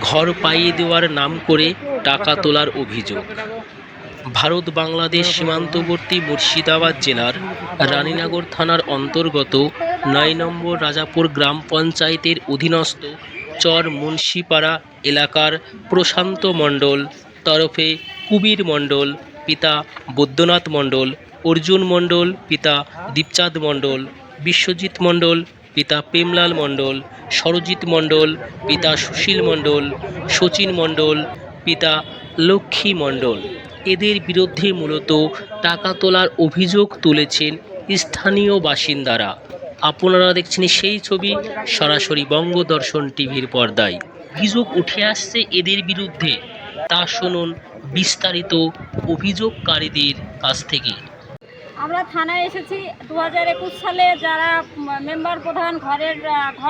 ঘর পাইয়ে দেওয়ার নাম করে টাকা তোলার অভিযোগ। ভারত বাংলাদেশ সীমান্তবর্তী মুর্শিদাবাদ জেলার রানীনগর থানার অন্তর্গত ৯ নম্বর রাজাপুর গ্রাম পঞ্চায়েতের অধীনস্থ চর মুন্সিপাড়া এলাকার প্রশান্ত মণ্ডল তরফে কুবির মণ্ডল পিতা বৈদ্যনাথ মণ্ডল, অর্জুন মণ্ডল পিতা দীপচাঁদ মণ্ডল, বিশ্বজিৎ মণ্ডল পিতা প্রেমলাল মণ্ডল, সরজিৎ মণ্ডল পিতা সুশীল মণ্ডল, শচীন মণ্ডল পিতা লক্ষ্মী মণ্ডল এদের বিরুদ্ধে মূলত টাকা তোলার অভিযোগ তুলেছেন স্থানীয় বাসিন্দারা। আপনারা দেখছেন সেই ছবি সরাসরি বঙ্গদর্শন টিভির পর্দায়। অভিযোগ উঠে আসছে এদের বিরুদ্ধে, তা শুনুন বিস্তারিত অভিযোগকারীদের কাছ থেকে। আমরা থানায় এসেছি 2021 সালে যারা মেম্বার প্রধান ঘর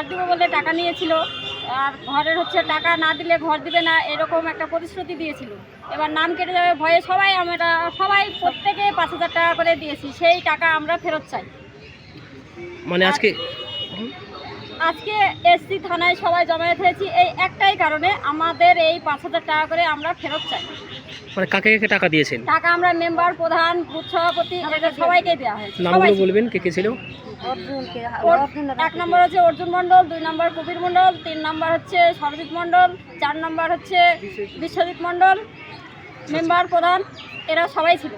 দিব বলে টাকা নিয়েছিল, আর ঘরের টাকা না দিলে ঘর দিবে না এরকম একটা প্রতিশ্রুতি দিয়েছিল। এবার নাম কেটে যাবে ভয়ে সবাই প্রত্যেকে 5,000 টাকা করে দিয়েছি। সেই টাকা আমরা ফেরত চাই। মানে আজকে এসসি থানায় সবাই জমায়েত হয়েছি এই একটাই কারণে, আমাদের এই 5,000 টাকা করে আমরা ফেরত চাই। মানে কাকে কাকে টাকা দিয়েছেন? টাকা আমরা মেম্বার প্রধান বুথ সভাপতি সবাইকে দেওয়া হয়েছে। নামগুলো বলবেন কে কে ছিল? 1 নম্বর হচ্ছে অর্জুন মণ্ডল, 2 নম্বর কবির মণ্ডল, 3 নম্বর হচ্ছে সরজিৎ মণ্ডল, 4 নম্বর হচ্ছে বিশ্বজিৎ মণ্ডল, মেম্বার প্রধান এরা সবাই ছিল।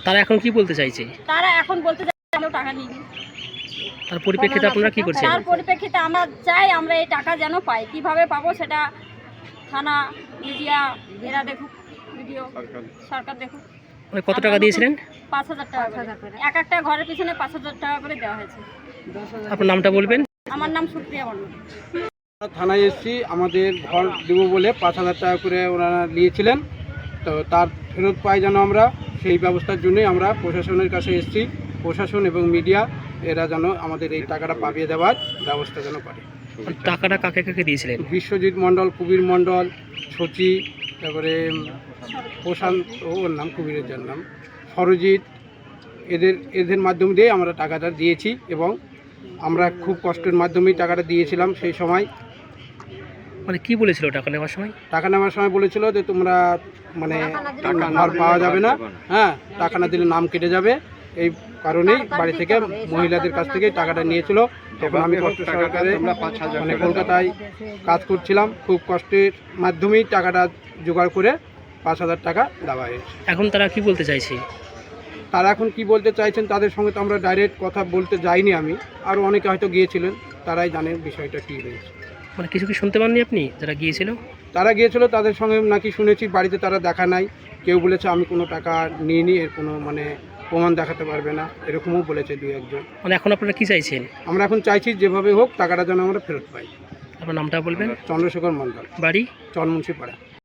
তারা এখন কি বলতে চাইছে? তারা এখন বলতে চাইছে আমরা টাকা নিই। তার পরিপ্রেক্ষিতে আপনারা কি করছেন? তার পরিপ্রেক্ষিতে আমরা চাই আমরা এই টাকা যেন পাই। কিভাবে পাবো সেটা থানা, মিডিয়া এরা দেখুক, ভিডিও সরকার দেখুক। মানে কত টাকা দিয়েছিলেন? 5,000 টাকা করে। এক একটা ঘরের পিছনে 5,000 টাকা করে দেওয়া হয়েছে। আপনার নামটা বলবেন? আমার নাম সুপ্রিয়া মণ্ডল। থানায় এসেছি, আমাদের ঘর দেব বলে 5,000 টাকা করে ওনারা নিয়েছিলেন, তো তার ফেরত পাই যেন আমরা, সেই ব্যবস্থার জন্যই আমরা প্রশাসনের কাছে এসেছি। প্রশাসন এবং মিডিয়া এরা যেন আমাদের এই টাকাটা পাবিয়ে দেওয়ার ব্যবস্থা যেন করে। টাকাটা কাকে কাকে দিয়েছিলেন? বিশ্বজিৎ মণ্ডল, কুবির মণ্ডল, সচি, তারপরে প্রশান্ত, ওর নাম কুবিরের যার নাম সরজিৎ, এদের মাধ্যম দিয়ে আমরা টাকাটা দিয়েছি এবং আমরা খুব কষ্টের মাধ্যমেই টাকাটা দিয়েছিলাম। সেই সময় মানে কি বলেছিল টাকা নেওয়ার সময়? টাকা নেওয়ার সময় বলেছিল যে তোমরা মানে ঘর পাওয়া যাবে না, হ্যাঁ টাকা না দিলে নাম কেটে যাবে। এই কারণেই বাড়ি থেকে মহিলাদের কাছ থেকে টাকাটা নিয়েছিল। তখন আমি কষ্ট সহকারে মানে কলকাতায় কাজ করছিলাম, খুব কষ্টের মাধ্যমেই টাকাটা জোগাড় করে 5,000 টাকা দেওয়া হয়েছে। এখন তারা কি বলতে চাইছে? তারা এখন কি বলতে চাইছেন তাদের সঙ্গে তো আমরা ডাইরেক্ট কথা বলতে যাইনি আমি, আরও অনেকে হয়তো গিয়েছিলেন, তারাই জানেন বিষয়টা কী হয়েছে। মানে কিছু কি শুনতে পাননি আপনি যারা গিয়েছিল? তারা গিয়েছিল, তাদের সঙ্গে নাকি শুনেছি বাড়িতে তারা দেখা নাই। কেউ বলেছে আমি কোনো টাকা নিইনি, এর কোনো মানে প্রমাণ দেখাতে পারবে না, এরকমও বলেছে 2-1 জন। মানে এখন আপনারা কি চাইছেন? আমরা এখন চাইছি যেভাবে হোক টাকাটা যেন আমরা ফেরত পাই। আপনার নামটা বলবেন? চন্দ্রশেখর মণ্ডল, বাড়ি? চর মুন্সিপাড়া।